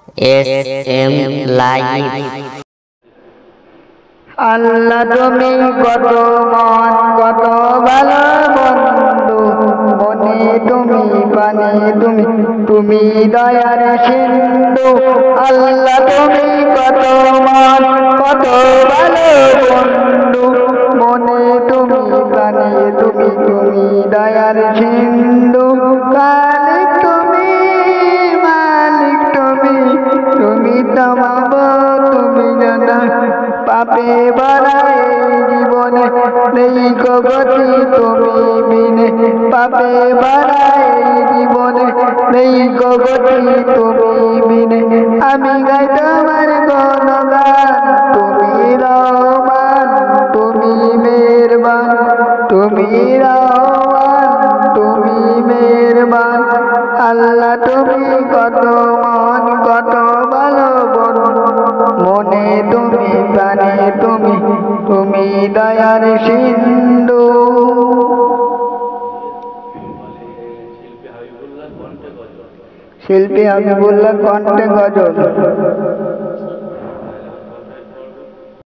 SM live. আল্লাহ তুমি কত মন কত ভালো বন্ধু, মনে তুমি পানে তুমি তুমি দয়ার সিন্ধু। আল্লাহ তুমি কত মন কত ভালো বন্ধু, মনে তুমি প্রাণে তুমি তুমি দয়ার সিন্ধু। খালিক তুমি মালিক তুমি তুমি তমাম তুমি জানা, পাপে ভরা এই জীবনে নেই গতি তুমি বিনে, পাপে ভরা এই জীবনে নেই গতি তুমি বিনে। আমি গাই তোমার গুণগান, তুমি রহমান তুমি মেহেরবান, তুমি রহমান তুমি মেহেরবান। আল্লাহ তুমি কত মন কত ভালো বন্ধু, মনে তুমি প্রাণে তুমি তুমি দয়ার সিন্ধু। শিল্পী হাবিবুল্লাহ কণ্ঠে গজল।